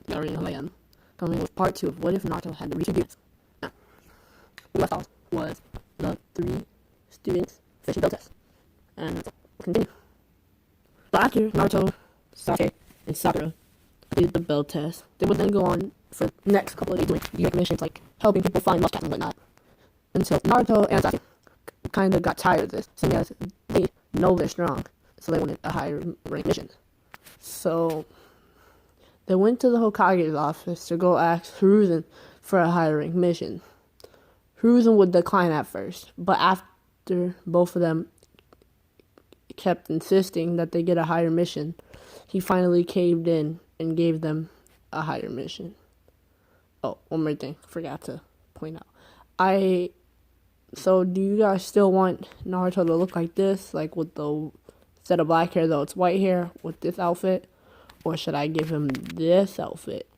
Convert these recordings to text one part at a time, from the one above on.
Gary and Land, coming with part 2 of What If Naruto Had the Ritugiri. Now, we left off was the 3 students finishing bell test. And we'll continue. But after Naruto, Sasuke, and Sakura did the bell test, they would then go on for the next couple of days doing missions like helping people find lost cats and whatnot. Until Naruto and Sasuke kind of got tired of this, seeing as they know they're strong, so they wanted a higher rank mission. So they went to the Hokage's office to go ask Hiruzen for a higher rank mission. Hiruzen would decline at first, but after both of them kept insisting that they get a higher mission, he finally caved in and gave them a higher mission. Oh, one more thing, forgot to point out. So do you guys still want Naruto to look like this, like with the, instead of black hair though it's white hair with this outfit? Or should I give him this outfit?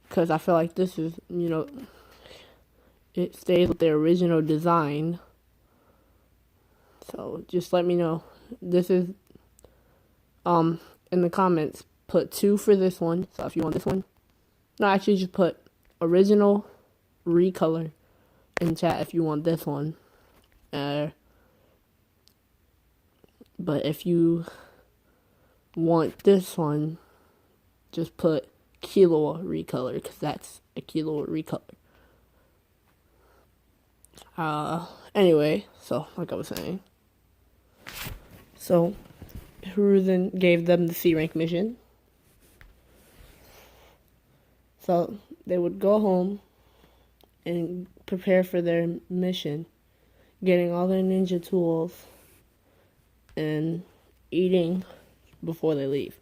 Because I feel like this is, it stays with the original design. So just let me know. This is, in the comments, put 2 for this one. So if you want this one. No, actually just put original recolor in chat if you want this one. But if you want this one, just put Killua recolor, because that's a Killua recolor. Anyway, so like I was saying, so Hiruzen gave them the C rank mission. So they would go home and prepare for their mission, getting all their ninja tools and eating before they leave.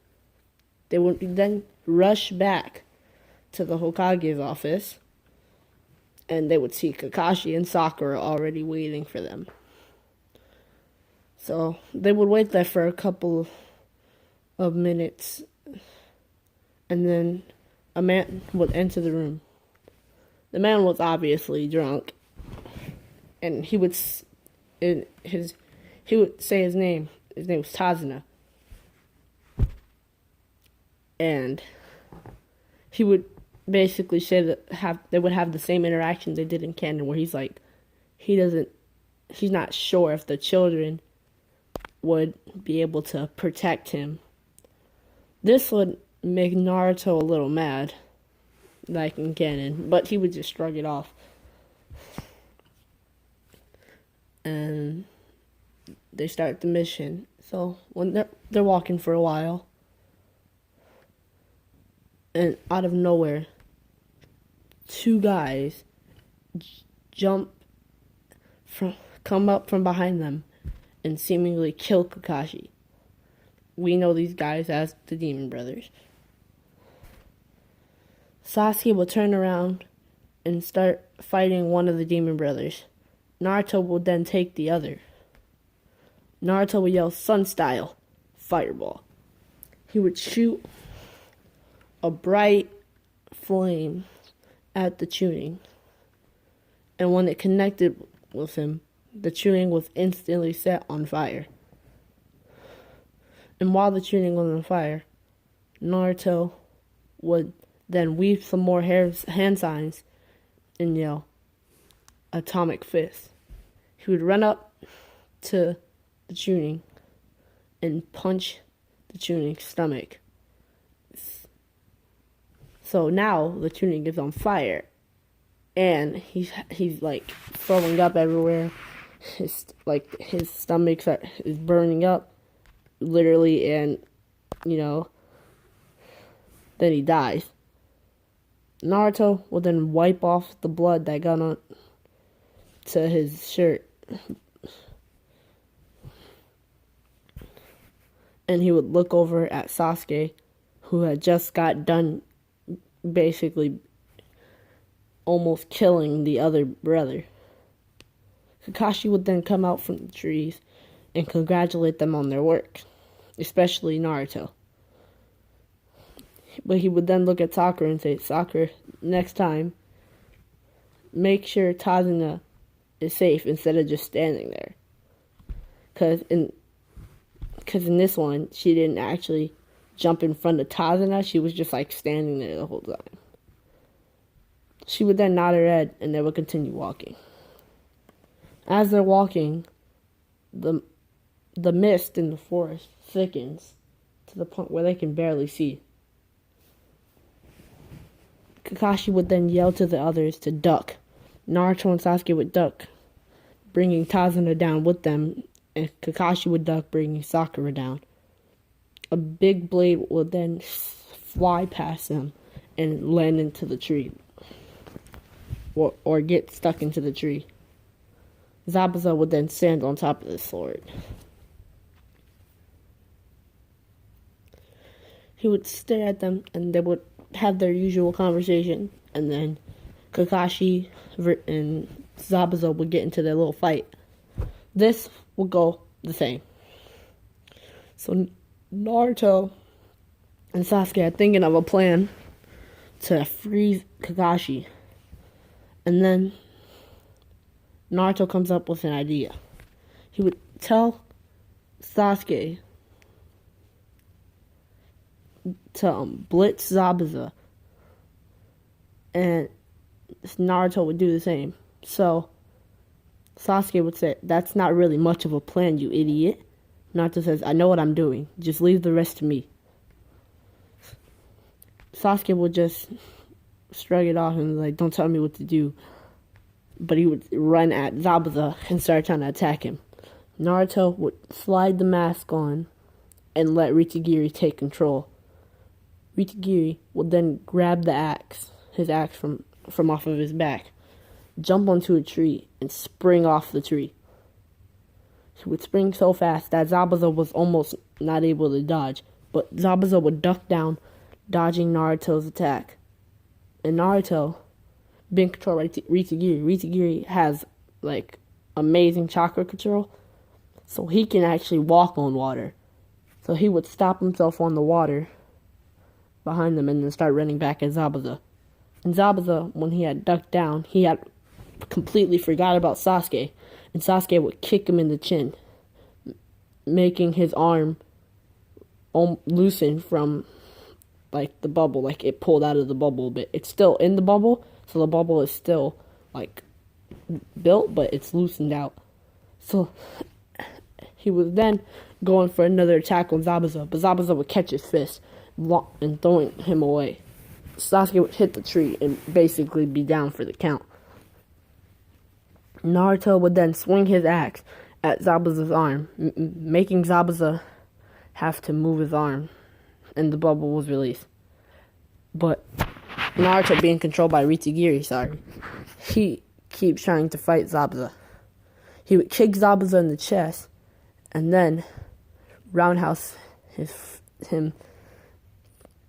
They would then rush back to the Hokage's office, and they would see Kakashi and Sakura already waiting for them. So they would wait there for a couple of minutes, and then a man would enter the room. The man was obviously drunk, and he would say his name. His name was Tazuna. And he would basically say that they would have the same interaction they did in canon, where he's like, he's not sure if the children would be able to protect him. This would make Naruto a little mad, like in canon, but he would just shrug it off. And they start the mission. So when they're walking for a while, and out of nowhere, 2 guys come up from behind them and seemingly kill Kakashi. We know these guys as the Demon Brothers. Sasuke will turn around and start fighting one of the Demon Brothers. Naruto will then take the other. Naruto would yell, "Sun style, fireball." He would shoot a bright flame at the Chunin, and when it connected with him, the Chunin was instantly set on fire. And while the Chunin was on fire, Naruto would then weave some more hand signs and yell, "Atomic Fist." He would run up to the Chunin and punch the Chunin's stomach. So now the Chunin is on fire, and he's like throwing up everywhere. His stomach is burning up, literally, and then he dies. Naruto will then wipe off the blood that got on to his shirt, and he would look over at Sasuke, who had just got done basically almost killing the other brother. Kakashi would then come out from the trees and congratulate them on their work, especially Naruto. But he would then look at Sakura and say, "Sakura, next time, make sure Tazuna is safe instead of just standing there." Because in this one, she didn't actually jump in front of Tazuna. She was just like standing there the whole time. She would then nod her head and they would continue walking. As they're walking, the mist in the forest thickens to the point where they can barely see. Kakashi would then yell to the others to duck. Naruto and Sasuke would duck, bringing Tazuna down with them, and Kakashi would duck, bringing Sakura down. A big blade would then fly past them and land into the tree, or get stuck into the tree. Zabuza would then stand on top of the sword. He would stare at them, and they would have their usual conversation, and then Kakashi and Zabuza would get into their little fight. This would go the same. So Naruto and Sasuke are thinking of a plan to freeze Kakashi, and then Naruto comes up with an idea. He would tell Sasuke to blitz Zabuza, and Naruto would do the same. So Sasuke would say, "That's not really much of a plan, you idiot." Naruto says, "I know what I'm doing. Just leave the rest to me." Sasuke would just shrug it off and like, "Don't tell me what to do." But he would run at Zabuza and start trying to attack him. Naruto would slide the mask on and let ritugiri take control. Ritugiri would then grab his axe from off of his back, jump onto a tree, and spring off the tree. He would spring so fast that Zabuza was almost not able to dodge, but Zabuza would duck down, dodging Naruto's attack. And Naruto, being controlled by Ritugiri has like amazing chakra control, so he can actually walk on water. So he would stop himself on the water behind them and then start running back at Zabuza. And Zabuza, when he had ducked down, he had completely forgot about Sasuke, and Sasuke would kick him in the chin, making his arm loosen from like the bubble, like it pulled out of the bubble a bit. It's still in the bubble, so the bubble is still like built, but it's loosened out. So he was then going for another attack on Zabuza, but Zabuza would catch his fist and throwing him away. Sasuke would hit the tree and basically be down for the count. Naruto would then swing his axe at Zabuza's arm, making Zabuza have to move his arm, and the bubble was released. But Naruto, being controlled by Ritugiri, he keeps trying to fight Zabuza. He would kick Zabuza in the chest, and then roundhouse him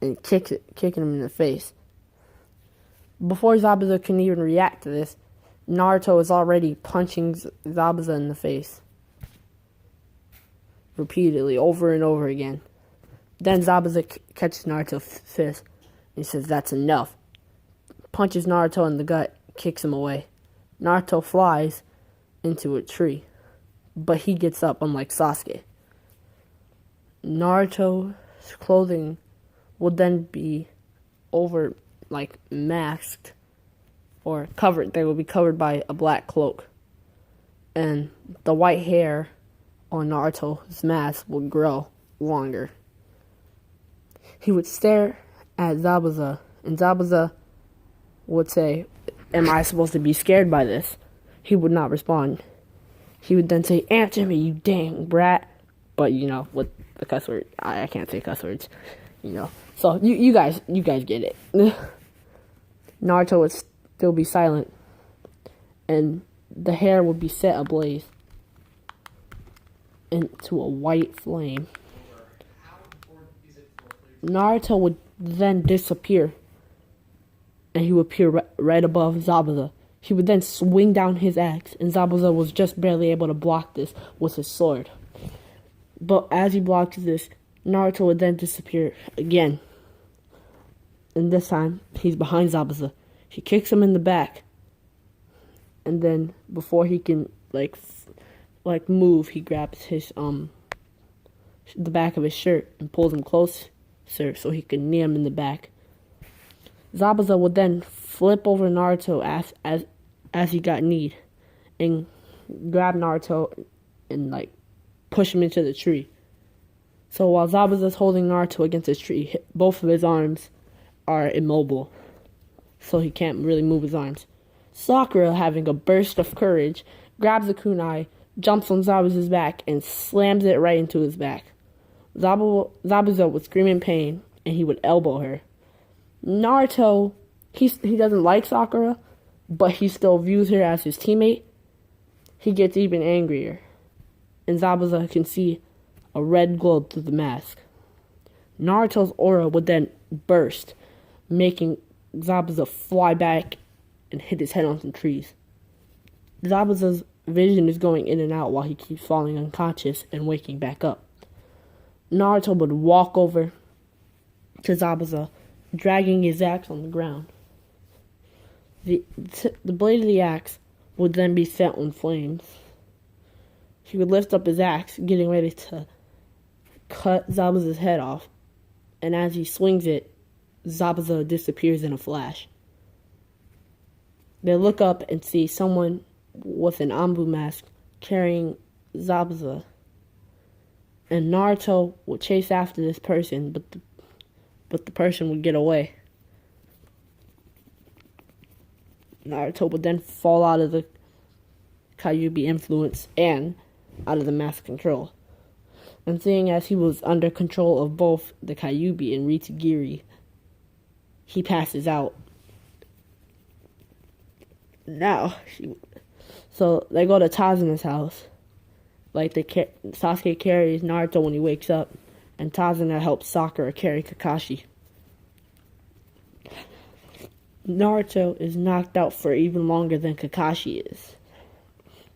and kicking him in the face. Before Zabuza can even react to this, Naruto is already punching Zabuza in the face repeatedly, over and over again. Then Zabuza catches Naruto's fist and says, "That's enough." Punches Naruto in the gut, kicks him away. Naruto flies into a tree, but he gets up, unlike Sasuke. Naruto's clothing would then be masked or covered. They will be covered by a black cloak, and the white hair on Naruto's mask would grow longer. He would stare at Zabuza, and Zabuza would say, "Am I supposed to be scared by this?" He would not respond. He would then say, "Answer me, you dang brat." But with the cuss word, I can't say cuss words, So you guys get it. Naruto would still be silent, and the hair would be set ablaze into a white flame. Naruto would then disappear, and he would appear right above Zabuza. He would then swing down his axe, and Zabuza was just barely able to block this with his sword. But as he blocked this, Naruto would then disappear again. And this time, he's behind Zabuza. He kicks him in the back, and then before he can move, he grabs his the back of his shirt and pulls him close sir, so he could knee him in the back. Zabuza would then flip over Naruto as he got kneed and grab Naruto and like push him into the tree. So while Zabuza's holding Naruto against his tree, both of his arms are immobile, so he can't really move his arms. Sakura, having a burst of courage, grabs a kunai, jumps on Zabuza's back, and slams it right into his back. Zabuza would scream in pain, and he would elbow her. Naruto, he doesn't like Sakura, but he still views her as his teammate. He gets even angrier, and Zabuza can see a red glow through the mask. Naruto's aura would then burst, making Zabuza fly back and hit his head on some trees. Zabuza's vision is going in and out while he keeps falling unconscious and waking back up. Naruto would walk over to Zabuza, dragging his axe on the ground. The blade of the axe would then be set on flames. He would lift up his axe, getting ready to cut Zabuza's head off, and as he swings it, Zabuza disappears in a flash. They look up and see someone with an Anbu mask carrying Zabuza, and Naruto would chase after this person, but the person would get away. Naruto would then fall out of the Kyuubi influence and out of the mask control. And seeing as he was under control of both the Kyuubi and ritugiri, he passes out. So they go to Tazuna's house. Sasuke carries Naruto when he wakes up, and Tazuna helps Sakura carry Kakashi. Naruto is knocked out for even longer than Kakashi is,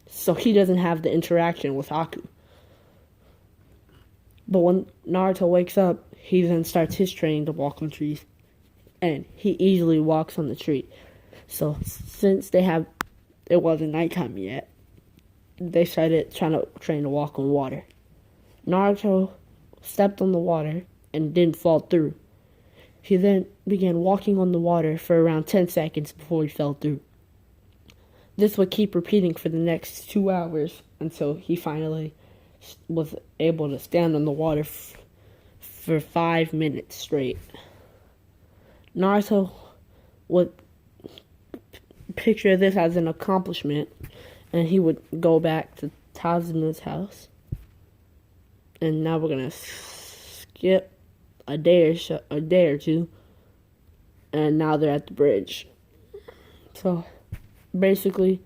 so he doesn't have the interaction with Haku. But when Naruto wakes up, he then starts his training to walk on trees, and he easily walks on the tree. So since it wasn't nighttime yet, they started trying to train to walk on water. Naruto stepped on the water and didn't fall through. He then began walking on the water for around 10 seconds before he fell through. This would keep repeating for the next 2 hours until he finally was able to stand on the water for 5 minutes straight. Naruto would picture this as an accomplishment, and he would go back to Tazuna's house. And now we're gonna skip a day or two, and now they're at the bridge. So basically,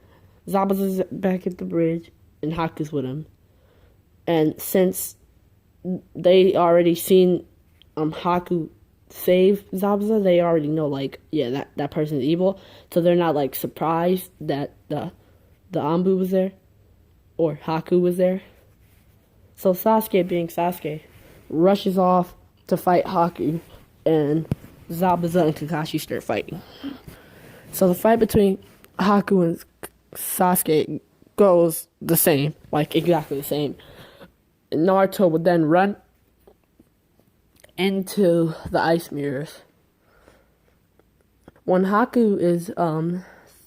Zabuza's back at the bridge, and Haku's with him. And since they already seen Haku save Zabuza, they already know, that person's evil. So they're not, surprised that the Anbu was there, or Haku was there. So Sasuke, being Sasuke, rushes off to fight Haku, and Zabuza and Kakashi start fighting. So the fight between Haku and Sasuke goes the same, exactly the same. Naruto would then run into the ice mirrors. When Haku is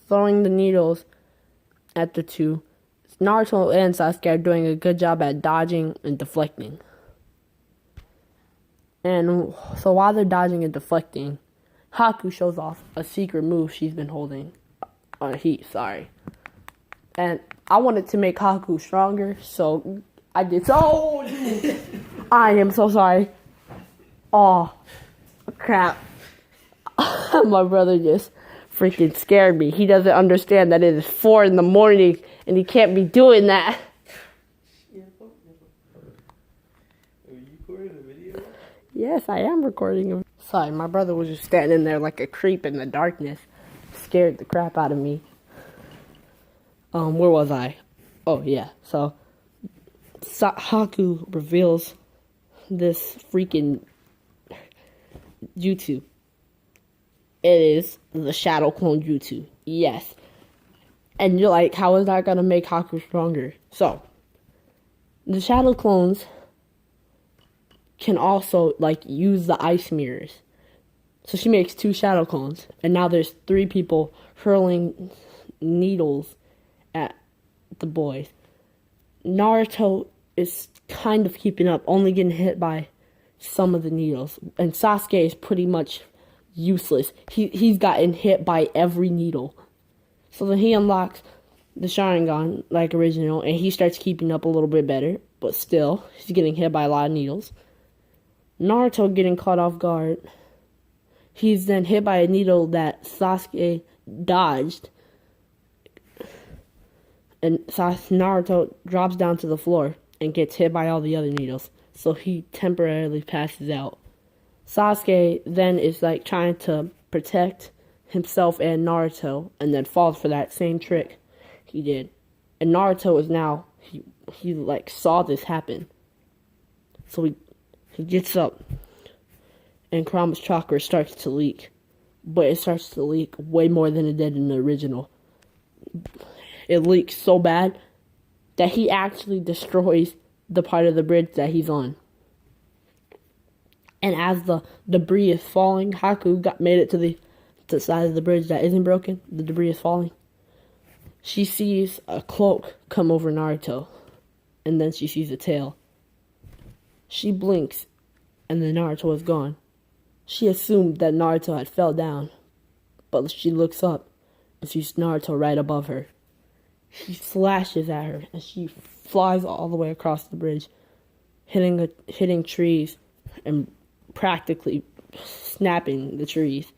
throwing the needles at the two, Naruto and Sasuke are doing a good job at dodging and deflecting. And so while they're dodging and deflecting, Haku shows off a secret move she's been holding on heat, And I wanted to make Haku stronger, so I did so. I am so sorry. Oh, crap. My brother just freaking scared me. He doesn't understand that it is 4 a.m. and he can't be doing that. Are you recording a video? Yes, I am recording a. Sorry, my brother was just standing there like a creep in the darkness. Scared the crap out of me. Where was I? Oh, yeah. So Haku reveals this freaking jutsu. It is the Shadow Clone Jutsu. Yes. And you're like, how is that going to make Haku stronger? So, the Shadow Clones can also, like, use the ice mirrors. So she makes 2 shadow clones. And now there's 3 people hurling needles at the boys. Naruto is kind of keeping up, only getting hit by some of the needles. And Sasuke is pretty much useless. He's gotten hit by every needle. So then he unlocks the Sharingan like original, and he starts keeping up a little bit better. But still, he's getting hit by a lot of needles. Naruto getting caught off guard. He's then hit by a needle that Sasuke dodged. And Naruto drops down to the floor and gets hit by all the other needles. So he temporarily passes out. Sasuke then is like trying to protect himself and Naruto, and then falls for that same trick he did. And Naruto is now, he like saw this happen. So he gets up, and Kurama's chakra starts to leak. But it starts to leak way more than it did in the original. It leaks so bad that he actually destroys the part of the bridge that he's on. And as the debris is falling, Haku made it to the side of the bridge that isn't broken. The debris is falling. She sees a cloak come over Naruto. And then she sees a tail. She blinks, and then Naruto is gone. She assumed that Naruto had fell down. But she looks up and sees Naruto right above her. He slashes at her, and she flies all the way across the bridge, hitting trees and practically snapping the trees.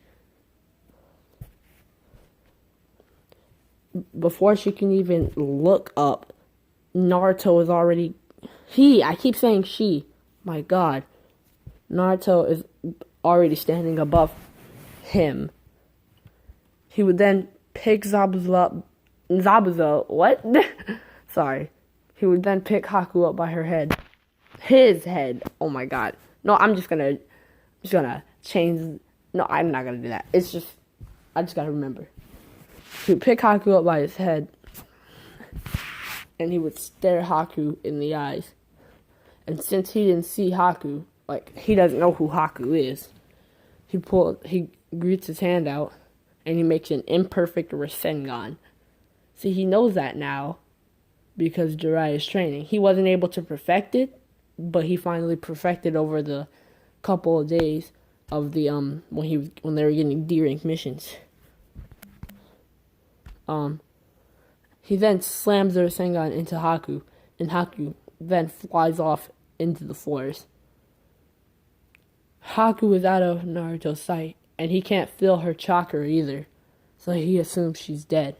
Before she can even look up, Naruto is already... I keep saying she. My God. Naruto is already standing above him. He would then pick Zabuza, what? Sorry. He would then pick Haku up by her head. His head. Oh my God. No, I'm just gonna change. No, I'm not gonna do that. I just gotta remember. He would pick Haku up by his head, and he would stare Haku in the eyes. And since he didn't see Haku, like, he doesn't know who Haku is, he greets his hand out, and he makes an imperfect Rasengan. See, he knows that now, because Jiraiya's training. He wasn't able to perfect it, but he finally perfected over the couple of days of the when they were getting D-rank missions. He then slams the Rasengan into Haku, and Haku then flies off into the forest. Haku is out of Naruto's sight, and he can't feel her chakra either, so he assumes she's dead,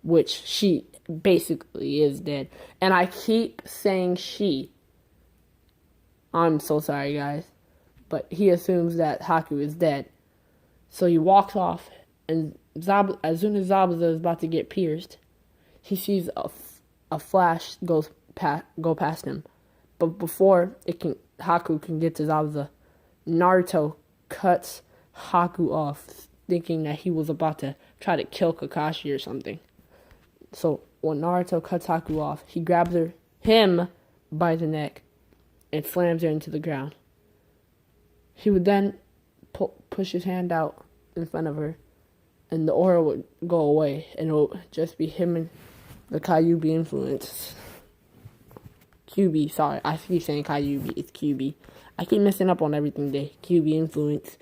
which she basically is dead. And I keep saying she. I'm so sorry, guys, but he assumes that Haku is dead. So he walks off, and as soon as Zabuza is about to get pierced, he sees a flash go past him. But before Haku can get to Zabuza, Naruto cuts Haku off, thinking that he was about to try to kill Kakashi or something. So when Naruto cuts Haku off, he grabs him by the neck and slams her into the ground. He would then push his hand out in front of her, and the aura would go away, and it would just be him and the Kyuubi influence. QB, sorry, I keep saying Kyuubi, it's QB. I keep messing up on everything today. QB influence.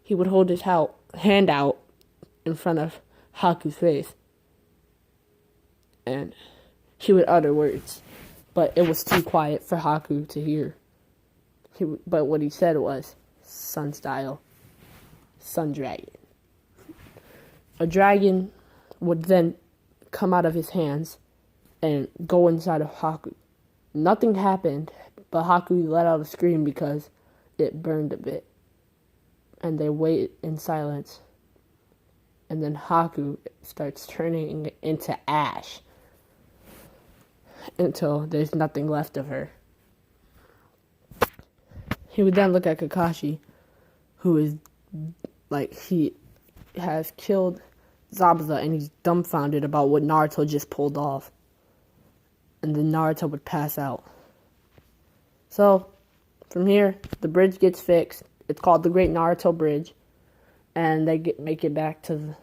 He would hold his hand out in front of Haku's face, and he would utter words, but it was too quiet for Haku to hear. But what he said was, Sun Style, Sun Dragon. A dragon would then come out of his hands and go inside of Haku. Nothing happened, but Haku let out a scream because it burned a bit. And they wait in silence. And then Haku starts turning into ash until there's nothing left of her. He would then look at Kakashi, who is he has killed Zabuza, and he's dumbfounded about what Naruto just pulled off. And then Naruto would pass out. So, from here, the bridge gets fixed. It's called the Great Naruto Bridge, and they make it back to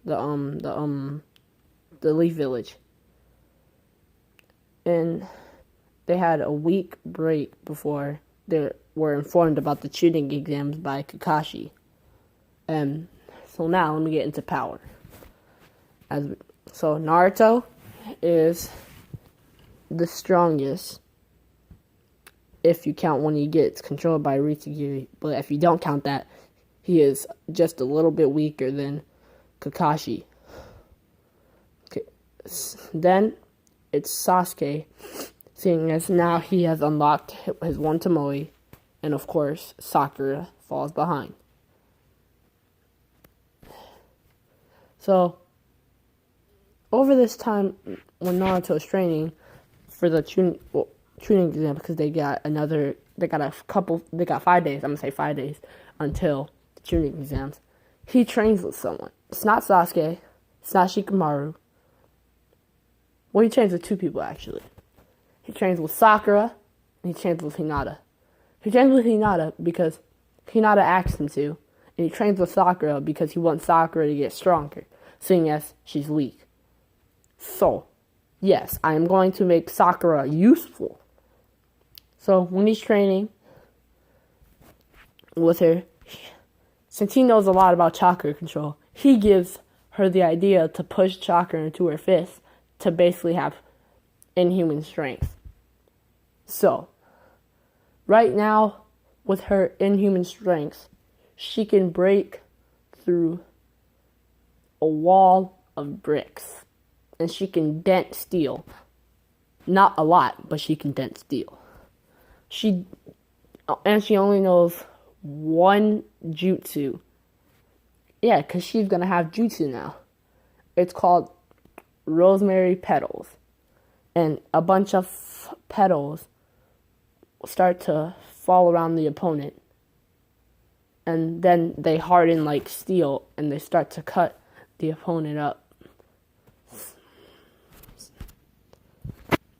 the Leaf Village. And they had a week break before they were informed about the tuning exams by Kakashi. And so now let me get into power. So Naruto is the strongest if you count when he gets controlled by ritugiri. But if you don't count that, he is just a little bit weaker than Kakashi. Okay. Then it's Sasuke, seeing as now he has unlocked his one Tomoe, and of course Sakura falls behind. So over this time when Naruto is training for the tuning exam, because they got 5 days, I'm gonna say 5 days until the tuning exams, he trains with someone. It's not Sasuke, it's not Shikamaru. Well, he trains with two people, actually. He trains with Sakura, and he trains with Hinata. He trains with Hinata because Hinata asked him to, and he trains with Sakura because he wants Sakura to get stronger, seeing as she's weak. So, yes, I am going to make Sakura useful. So, when he's training with her, since he knows a lot about chakra control, he gives her the idea to push chakra into her fist to basically have inhuman strength. So, right now, with her inhuman strength, she can break through a wall of bricks. And she can dent steel. Not a lot, but she can dent steel. She only knows one jutsu. Yeah, because she's going to have jutsu now. It's called Rosemary Petals. And a bunch of petals start to fall around the opponent. And then they harden like steel, and they start to cut the opponent up.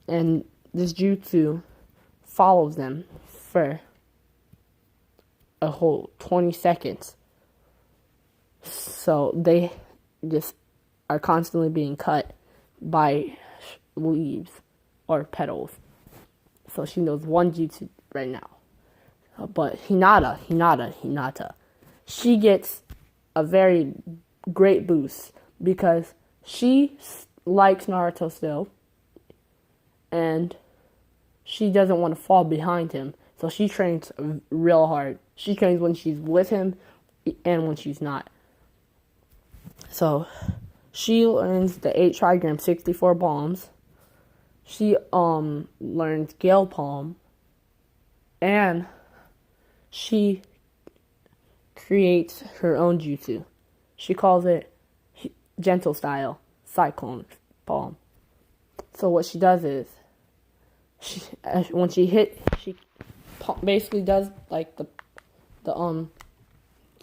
And this jutsu follows them for a whole 20 seconds. So they just are constantly being cut by leaves or petals. So she knows one jutsu right now. But Hinata, she gets a very great boost because she likes Naruto still. And she doesn't want to fall behind him. So she trains real hard. She trains when she's with him and when she's not. So she learns the 8 trigram 64 bombs. She learns Gale Palm. And she creates her own jutsu. She calls it gentle style Cyclone Palm. So what she does is, when she basically does like the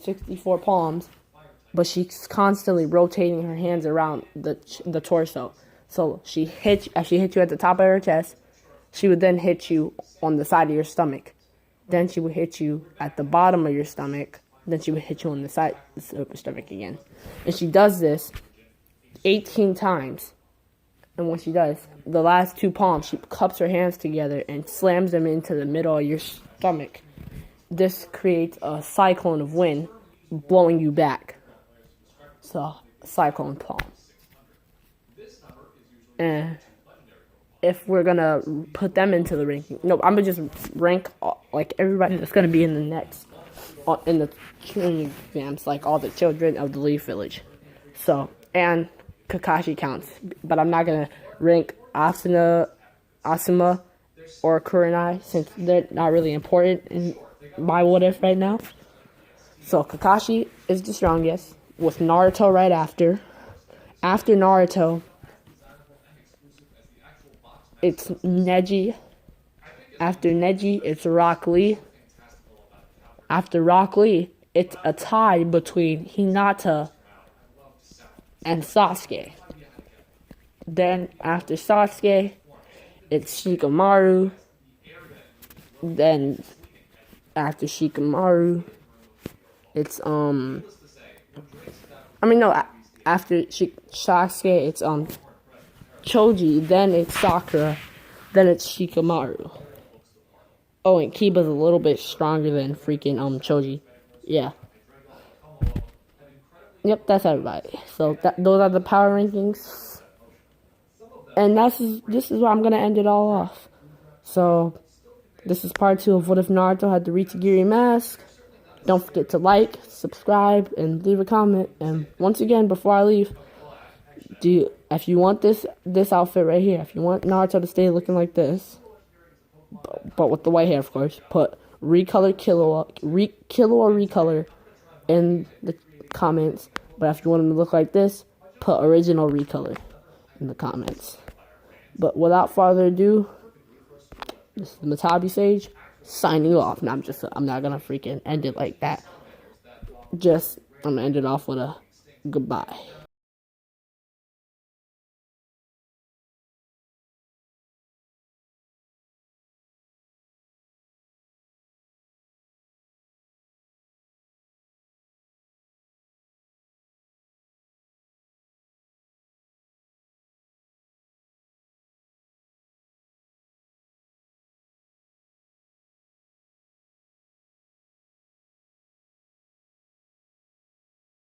64 palms, but she's constantly rotating her hands around the torso. So as she hits you at the top of her chest, she would then hit you on the side of your stomach. Then she would hit you at the bottom of your stomach. Then she would hit you on the side of your stomach again. And she does this 18 times. And when she does, the last 2 palms, she cups her hands together and slams them into the middle of your stomach. This creates a cyclone of wind, blowing you back. So, cyclone palm. And if we're gonna put them into the ranking, no, I'm gonna just rank like everybody that's gonna be in the next, in the training exams, like all the children of the Leaf Village. So, and Kakashi counts, but I'm not gonna rank Asuma or Kurenai since they're not really important in my what if right now. So Kakashi is the strongest, with Naruto right after. After Naruto, it's Neji. After Neji, it's Rock Lee. After Rock Lee, it's a tie between Hinata and Sasuke. Then after Sasuke, it's Shikamaru. Then after Shikamaru, it's after Sasuke, it's Choji, then it's Sakura, then it's Shikamaru. Oh, and Kiba's a little bit stronger than freaking Choji. Yeah. Yep, that's everybody. So those are the power rankings. And this is where I'm gonna end it all off. So this is part 2 of What If Naruto Had the Ritugiri Mask. Don't forget to like, subscribe, and leave a comment. And once again, before I leave, if you want this outfit right here, if you want Naruto to stay looking like this, but with the white hair, of course, put recolor Killua recolor in the comments. But if you want him to look like this, put original recolor in the comments. But without further ado, this is the Matabi Sage signing off. Now I'm not gonna freaking end it like that. I'm gonna end it off with a goodbye.